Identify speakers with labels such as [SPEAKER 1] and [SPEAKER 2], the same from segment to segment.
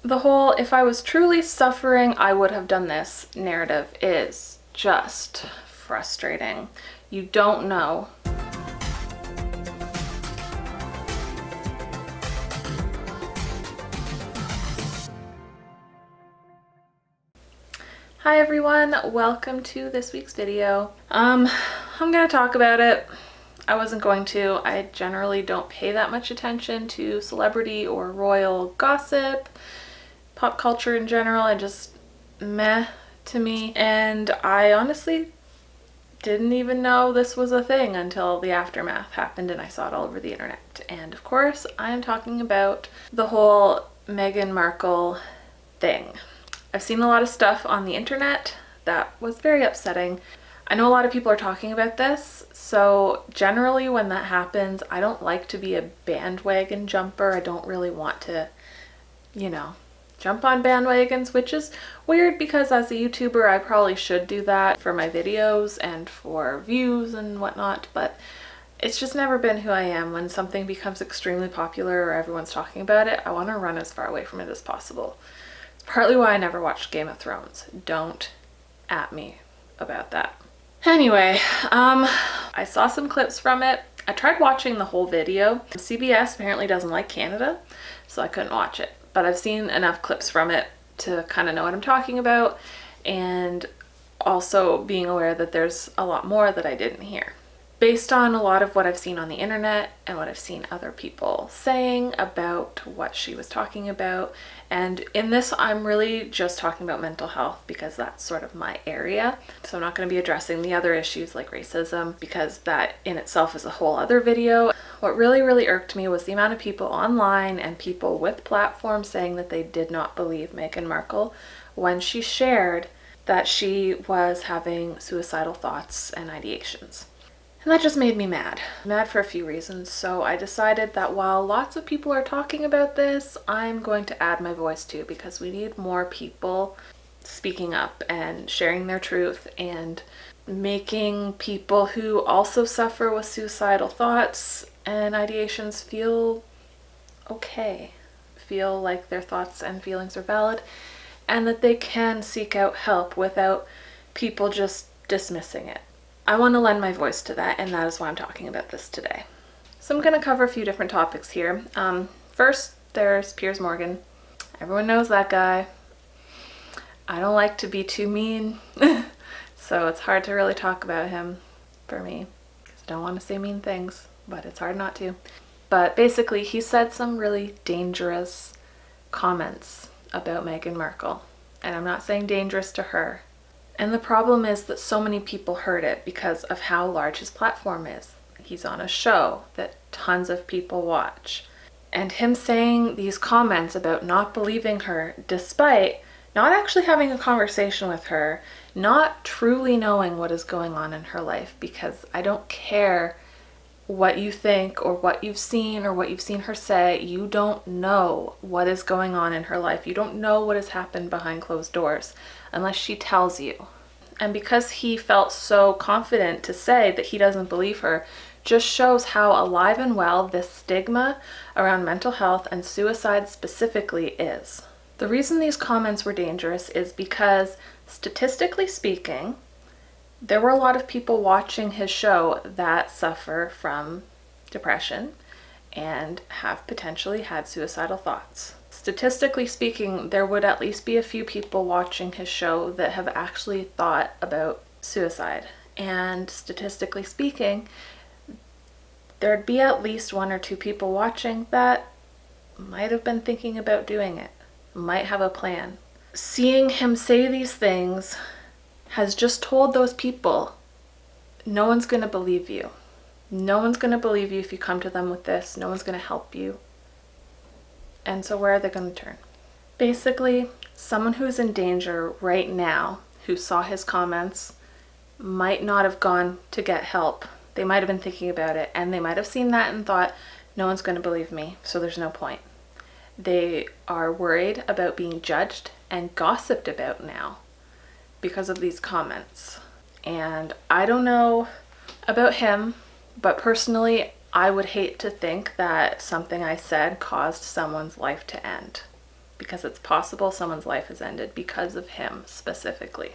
[SPEAKER 1] The whole "if I was truly suffering, I would have done this" narrative is just frustrating. You don't know. Hi everyone, welcome to this week's video. I'm gonna talk about it. I wasn't going to. I generally don't pay that much attention to celebrity or royal gossip, pop culture in general, and just meh to me. And I honestly didn't even know this was a thing until the aftermath happened and I saw it all over the internet. And of course, I am talking about the whole Meghan Markle thing. I've seen a lot of stuff on the internet that was very upsetting. I know a lot of people are talking about this, so generally when that happens, I don't like to be a bandwagon jumper. I don't really want to, jump on bandwagons, which is weird because as a YouTuber, I probably should do that for my videos and for views and whatnot, but it's just never been who I am. When something becomes extremely popular or everyone's talking about it, I want to run as far away from it as possible. Partly why I never watched Game of Thrones. Don't at me about that. Anyway, I saw some clips from it. I tried watching the whole video. CBS apparently doesn't like Canada, so I couldn't watch it. But I've seen enough clips from it to kind of know what I'm talking about, and also being aware that there's a lot more that I didn't hear. Based on a lot of what I've seen on the internet and what I've seen other people saying about what she was talking about, and in this I'm really just talking about mental health because that's sort of my area. So I'm not going to be addressing the other issues like racism because that in itself is a whole other video. What really irked me was the amount of people online and people with platforms saying that they did not believe Meghan Markle when she shared that she was having suicidal thoughts and ideations. And that just made me mad. Mad for a few reasons. So I decided that while lots of people are talking about this, I'm going to add my voice too, because we need more people speaking up and sharing their truth and making people who also suffer with suicidal thoughts and ideations feel okay, feel like their thoughts and feelings are valid, and that they can seek out help without people just dismissing it. I want to lend my voice to that, and that is why I'm talking about this today. So I'm going to cover a few different topics here. First, there's Piers Morgan. Everyone knows that guy. I don't like to be too mean, so it's hard to really talk about him for me, because I don't want to say mean things, but it's hard not to. But basically, he said some really dangerous comments about Meghan Markle, and I'm not saying dangerous to her. And the problem is that so many people heard it because of how large his platform is. He's on a show that tons of people watch. And him saying these comments about not believing her, despite not actually having a conversation with her, not truly knowing what is going on in her life, because I don't care what you think or what you've seen or what you've seen her say. You don't know what is going on in her life. You don't know what has happened behind closed doors unless she tells you. And because he felt so confident to say that he doesn't believe her, just shows how alive and well this stigma around mental health and suicide specifically is. The reason these comments were dangerous is because, statistically speaking, there were a lot of people watching his show that suffer from depression and have potentially had suicidal thoughts. Statistically speaking, there would at least be a few people watching his show that have actually thought about suicide. And statistically speaking, there'd be at least one or two people watching that might have been thinking about doing it, might have a plan. Seeing him say these things has just told those people, no one's going to believe you. No one's going to believe you if you come to them with this. No one's going to help you. And so where are they going to turn? Basically, someone who's in danger right now, who saw his comments, might not have gone to get help. They might have been thinking about it, and they might have seen that and thought, no one's going to believe me, so there's no point. They are worried about being judged and gossiped about now because of these comments. And I don't know about him, but personally, I would hate to think that something I said caused someone's life to end. because it's possible someone's life has ended because of him specifically.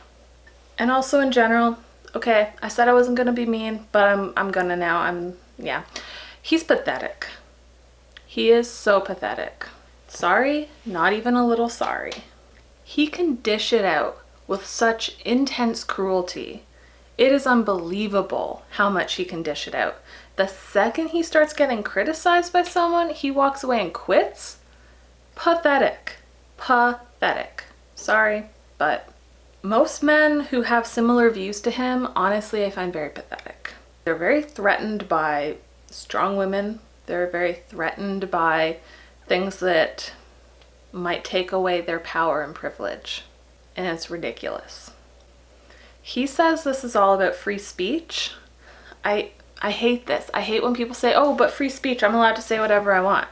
[SPEAKER 1] And also in general, okay, I said I wasn't gonna be mean, but I'm gonna now. Yeah. He's pathetic. He is so pathetic. Sorry, not even a little sorry. He can dish it out with such intense cruelty. It is unbelievable how much he can dish it out. The second he starts getting criticized by someone, he walks away and quits. Pathetic. Pathetic. Sorry, but most men who have similar views to him, honestly, I find very pathetic. They're very threatened by strong women. They're very threatened by things that might take away their power and privilege. And it's ridiculous. He says this is all about free speech. I hate this. I hate when people say, oh, but free speech, I'm allowed to say whatever I want.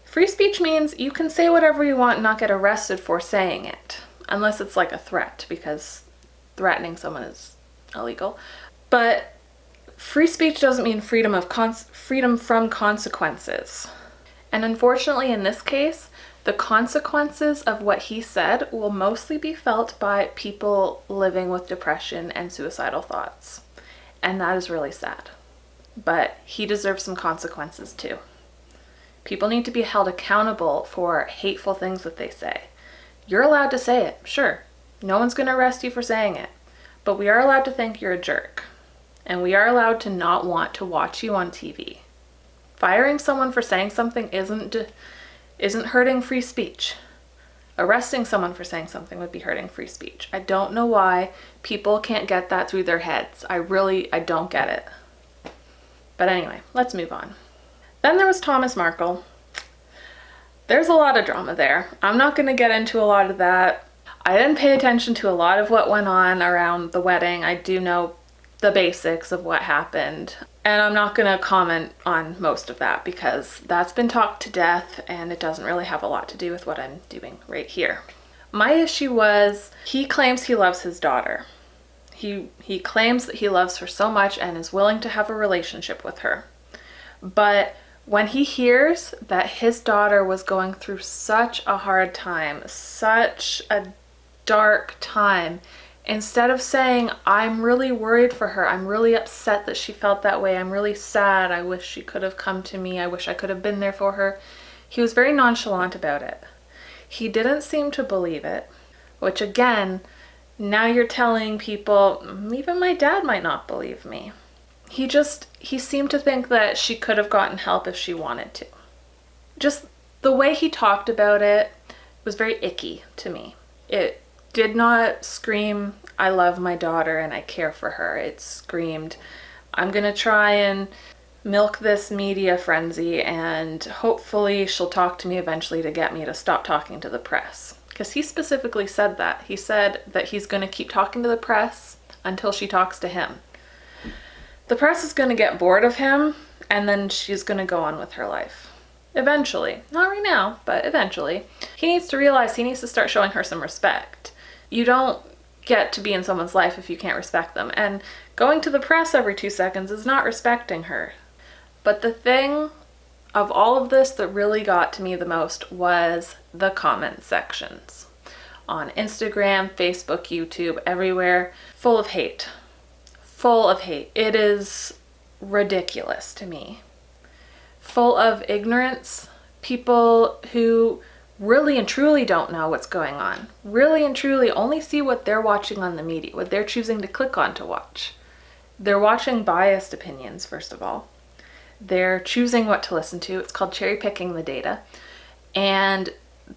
[SPEAKER 1] Free speech means you can say whatever you want and not get arrested for saying it. Unless it's like a threat, because threatening someone is illegal. But free speech doesn't mean freedom from consequences. And unfortunately in this case, the consequences of what he said will mostly be felt by people living with depression and suicidal thoughts. And that is really sad. But he deserves some consequences too. People need to be held accountable for hateful things that they say. You're allowed to say it, sure. No one's going to arrest you for saying it. But we are allowed to think you're a jerk. And we are allowed to not want to watch you on TV. Firing someone for saying something isn't hurting free speech. Arresting someone for saying something would be hurting free speech. I don't know why people can't get that through their heads. I don't get it. But anyway, let's move on. Then there was Thomas Markle. There's a lot of drama there. I'm not going to get into a lot of that. I didn't pay attention to a lot of what went on around the wedding. I do know the basics of what happened. And I'm not going to comment on most of that because that's been talked to death and it doesn't really have a lot to do with what I'm doing right here. My issue was he claims he loves his daughter. He claims that he loves her so much and is willing to have a relationship with her. But when he hears that his daughter was going through such a hard time, such a dark time, instead of saying, I'm really worried for her, I'm really upset that she felt that way, I'm really sad, I wish she could have come to me, I wish I could have been there for her, he was very nonchalant about it. He didn't seem to believe it, which again, now you're telling people, even my dad might not believe me. He seemed to think that she could have gotten help if she wanted to. Just the way he talked about it was very icky to me. It did not scream, I love my daughter and I care for her. It screamed, I'm gonna try and milk this media frenzy and hopefully she'll talk to me eventually to get me to stop talking to the press. Because he specifically said that. He said that he's gonna keep talking to the press until she talks to him. The press is gonna get bored of him and then she's gonna go on with her life. Eventually. Not right now, but eventually. He needs to realize he needs to start showing her some respect. You don't get to be in someone's life if you can't respect them. And going to the press every 2 seconds is not respecting her. But the thing of all of this that really got to me the most was the comment sections. On Instagram, Facebook, YouTube, everywhere, full of hate. Full of hate. It is ridiculous to me. Full of ignorance. People who really and truly don't know what's going on. Really and truly only see what they're watching on the media, what they're choosing to click on to watch. They're watching biased opinions, first of all. They're choosing what to listen to. It's called cherry picking the data. And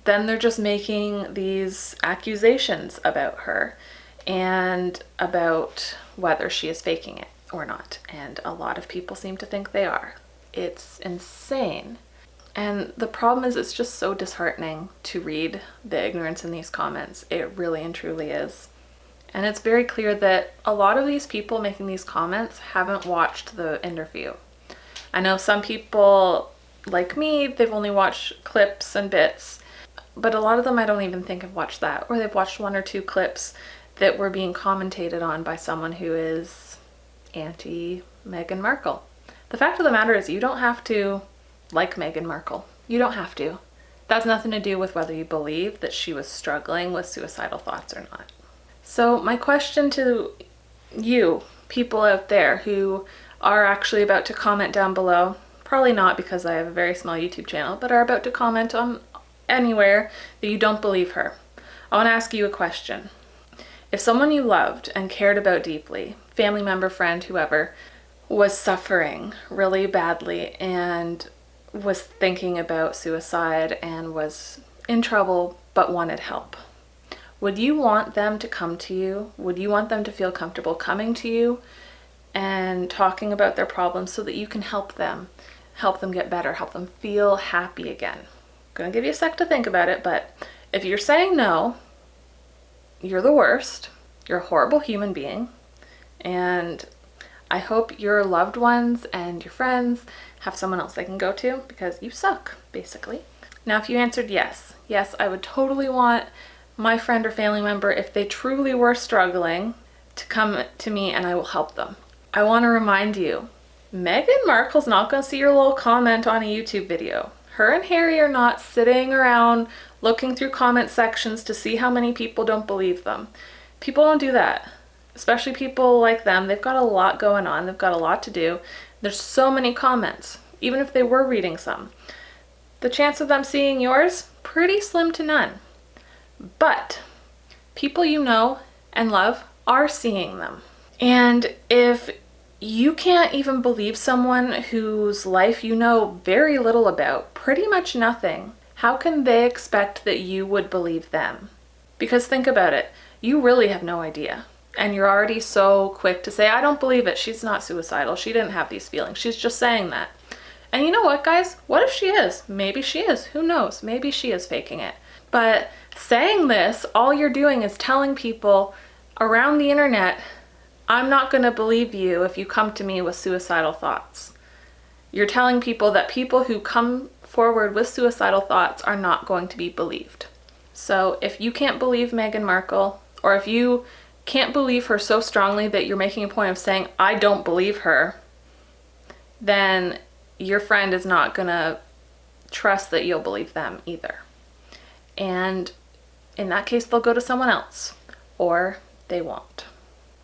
[SPEAKER 1] then they're just making these accusations about her and about whether she is faking it or not. And a lot of people seem to think they are. It's insane. And the problem is it's just so disheartening to read the ignorance in these comments. It really and truly is. And it's very clear that a lot of these people making these comments haven't watched the interview. I know some people, like me, they've only watched clips and bits, but a lot of them I don't even think have watched that, or they've watched 1 or 2 clips that were being commentated on by someone who is anti-Meghan Markle. The fact of the matter is you don't have to like Meghan Markle. You don't have to. That has nothing to do with whether you believe that she was struggling with suicidal thoughts or not. So my question to you, people out there who are actually about to comment down below, probably not because I have a very small YouTube channel, but are about to comment on anywhere that you don't believe her. I want to ask you a question. If someone you loved and cared about deeply, family member, friend, whoever, was suffering really badly and was thinking about suicide and was in trouble but wanted help, would you want them to come to you? Would you want them to feel comfortable coming to you and talking about their problems so that you can help them get better, help them feel happy again? I'm gonna give you a sec to think about it, but if you're saying no, you're the worst, you're a horrible human being, and I hope your loved ones and your friends have someone else they can go to because you suck, basically. Now, if you answered yes, I would totally want my friend or family member, if they truly were struggling, to come to me and I will help them. I want to remind you, Meghan Markle's not going to see your little comment on a YouTube video. Her and Harry are not sitting around looking through comment sections to see how many people don't believe them. People don't do that. Especially people like them. They've got a lot going on. They've got a lot to do. There's so many comments, even if they were reading some. The chance of them seeing yours, pretty slim to none. But people you know and love are seeing them. And if you can't even believe someone whose life you know very little about, pretty much nothing, how can they expect that you would believe them? Because think about it, you really have no idea. And you're already so quick to say, I don't believe it. She's not suicidal. She didn't have these feelings. She's just saying that. And you know what, guys? What if she is? Maybe she is. Who knows? Maybe she is faking it. But saying this, all you're doing is telling people around the internet, I'm not going to believe you if you come to me with suicidal thoughts. You're telling people that people who come forward with suicidal thoughts are not going to be believed. So if you can't believe Meghan Markle, or if you can't believe her so strongly that you're making a point of saying, I don't believe her, then your friend is not gonna trust that you'll believe them either. And in that case, they'll go to someone else, or they won't.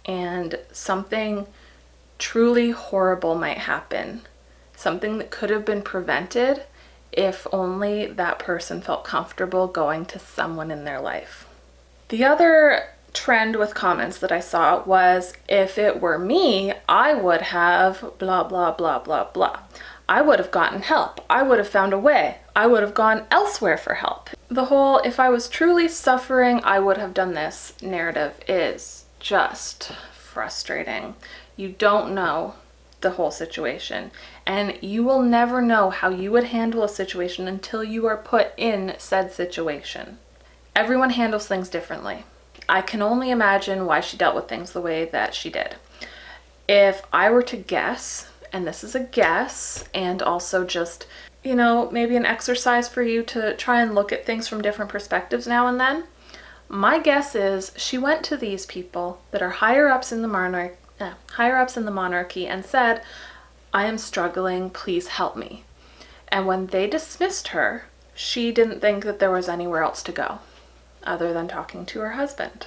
[SPEAKER 1] And something truly horrible might happen. Something that could have been prevented if only that person felt comfortable going to someone in their life. The other trend with comments that I saw was, if it were me, I would have blah, blah, blah, blah, blah. I would have gotten help. I would have found a way. I would have gone elsewhere for help. The whole, if I was truly suffering, I would have done this narrative is just frustrating. You don't know the whole situation, and you will never know how you would handle a situation until you are put in said situation. Everyone handles things differently. I can only imagine why she dealt with things the way that she did. If I were to guess, and this is a guess, and also just, you know, maybe an exercise for you to try and look at things from different perspectives now and then, my guess is she went to these people that are higher ups in the monarchy and said, I am struggling, please help me. And when they dismissed her, she didn't think that there was anywhere else to go other than talking to her husband.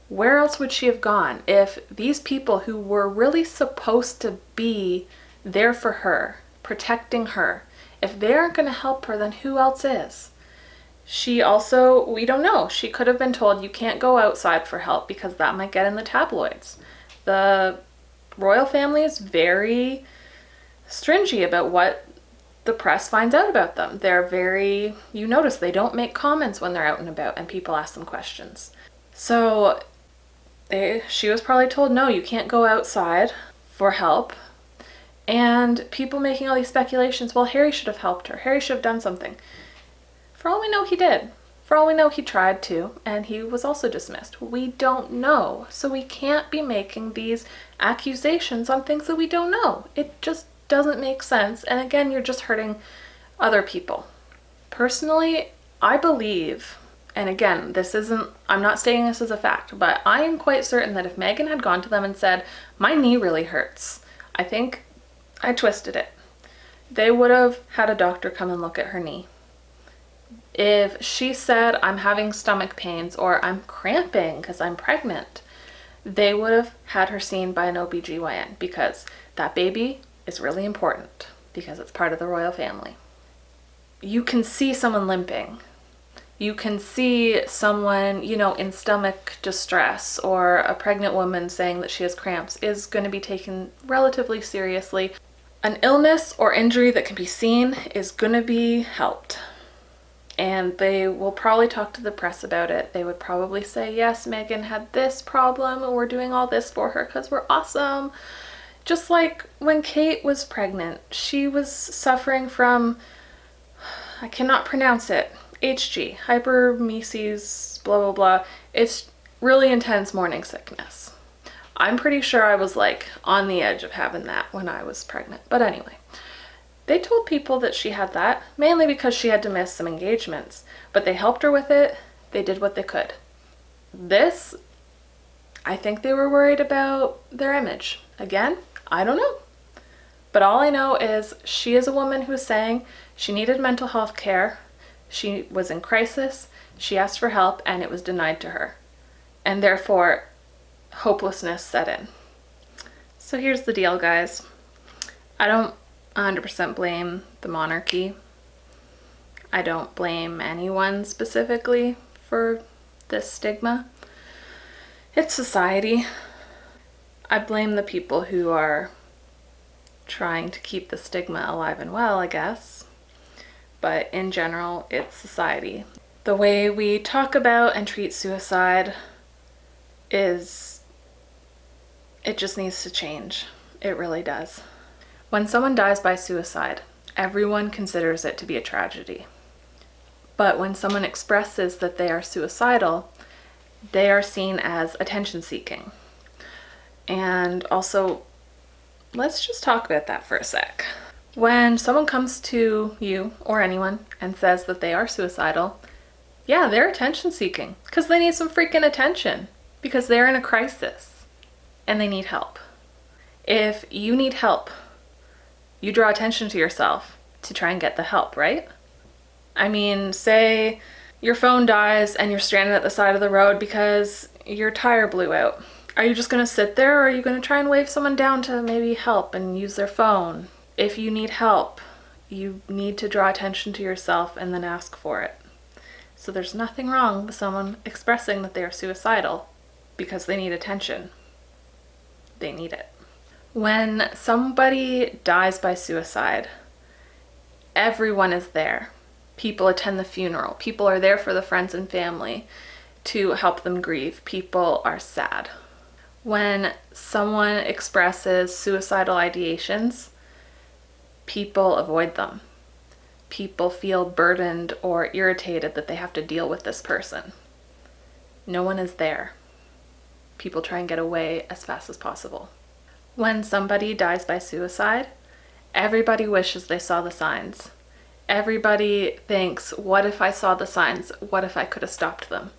[SPEAKER 1] Where else would she have gone if these people who were really supposed to be there for her, protecting her, if they aren't going to help her, then who else is? She also, we don't know, she could have been told you can't go outside for help because that might get in the tabloids. The royal family is very stringy about what the press finds out about them. They're very, you notice they don't make comments when they're out and about and people ask them questions. So she was probably told, no, you can't go outside for help. And people making all these speculations, well, Harry should have helped her. Harry should have done something. For all we know, he did. For all we know, he tried to, and he was also dismissed. We don't know. So we can't be making these accusations on things that we don't know. It just doesn't make sense. And again, you're just hurting other people. Personally, I believe, and again, this isn't, I'm not stating this as a fact, but I am quite certain that if Meghan had gone to them and said, my knee really hurts, I think I twisted it, they would have had a doctor come and look at her knee. If she said, I'm having stomach pains or I'm cramping because I'm pregnant, they would have had her seen by an OBGYN, because that baby is really important because it's part of the royal family. You can see someone limping. You can see someone, you know, in stomach distress, or a pregnant woman saying that she has cramps is going to be taken relatively seriously. An illness or injury that can be seen is going to be helped. And they will probably talk to the press about it. They would probably say, yes, Meghan had this problem and we're doing all this for her because we're awesome. Just like when Kate was pregnant, she was suffering from, I cannot pronounce it, HG, hypermesis, blah, blah, blah. It's really intense morning sickness. I'm pretty sure I was like on the edge of having that when I was pregnant. But anyway, they told people that she had that, mainly because she had to miss some engagements, but they helped her with it. They did what they could. This, I think they were worried about their image. Again, I don't know. But all I know is she is a woman who's saying she needed mental health care. She was in crisis. She asked for help and it was denied to her. And therefore, hopelessness set in. So here's the deal, guys. I don't 100% blame the monarchy. I don't blame anyone specifically for this stigma. It's society. I blame the people who are trying to keep the stigma alive and well, I guess. But in general, it's society. The way we talk about and treat suicide it just needs to change. It really does. When someone dies by suicide, everyone considers it to be a tragedy. But when someone expresses that they are suicidal, they are seen as attention-seeking. And also, let's just talk about that for a sec. When someone comes to you or anyone and says that they are suicidal, yeah, they're attention-seeking because they need some freaking attention, because they're in a crisis and they need help. If you need help, you draw attention to yourself to try and get the help, right? I mean, say your phone dies and you're stranded at the side of the road because your tire blew out. Are you just going to sit there, or are you going to try and wave someone down to maybe help and use their phone? If you need help, you need to draw attention to yourself and then ask for it. So there's nothing wrong with someone expressing that they are suicidal because they need attention. They need it. When somebody dies by suicide, everyone is there. People attend the funeral. People are there for the friends and family to help them grieve. People are sad. When someone expresses suicidal ideations, people avoid them. People feel burdened or irritated that they have to deal with this person. No one is there. People try and get away as fast as possible. When somebody dies by suicide, everybody wishes they saw the signs. Everybody thinks, what if I saw the signs? What if I could have stopped them?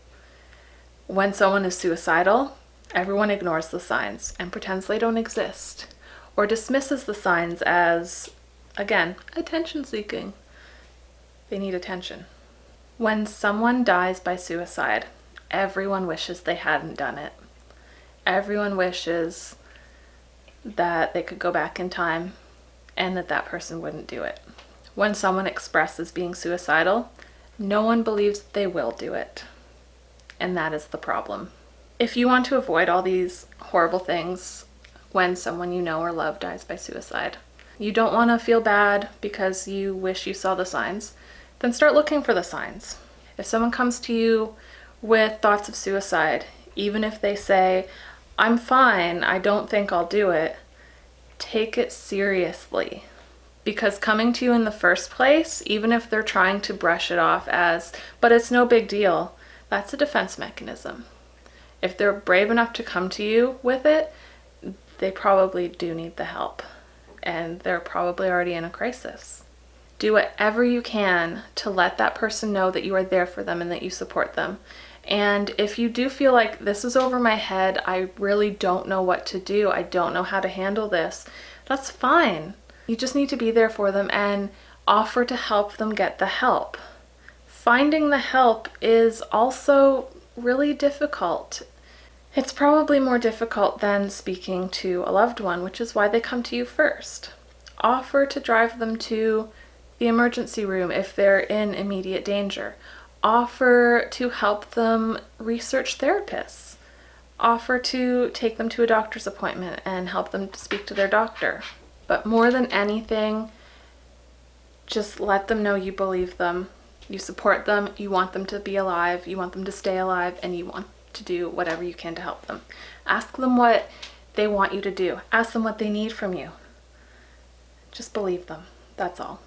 [SPEAKER 1] When someone is suicidal, everyone ignores the signs and pretends they don't exist, or dismisses the signs as, again, attention-seeking. They need attention. When someone dies by suicide, everyone wishes they hadn't done it. Everyone wishes that they could go back in time and that that person wouldn't do it. When someone expresses being suicidal, no one believes they will do it. And that is the problem. If you want to avoid all these horrible things when someone you know or love dies by suicide, you don't want to feel bad because you wish you saw the signs, then start looking for the signs. If someone comes to you with thoughts of suicide, even if they say, I'm fine, I don't think I'll do it, take it seriously. Because coming to you in the first place, even if they're trying to brush it off as, but it's no big deal, that's a defense mechanism. If they're brave enough to come to you with it, they probably do need the help. And they're probably already in a crisis. Do whatever you can to let that person know that you are there for them and that you support them. And if you do feel like this is over my head, I really don't know what to do, I don't know how to handle this, that's fine. You just need to be there for them and offer to help them get the help. Finding the help is also really difficult. It's probably more difficult than speaking to a loved one, which is why they come to you first. Offer to drive them to the emergency room if they're in immediate danger. Offer to help them research therapists. Offer to take them to a doctor's appointment and help them to speak to their doctor. But more than anything, just let them know you believe them, you support them, you want them to be alive, you want them to stay alive, and you want to do whatever you can to help them. Ask them what they want you to do. Ask them what they need from you. Just believe them. That's all.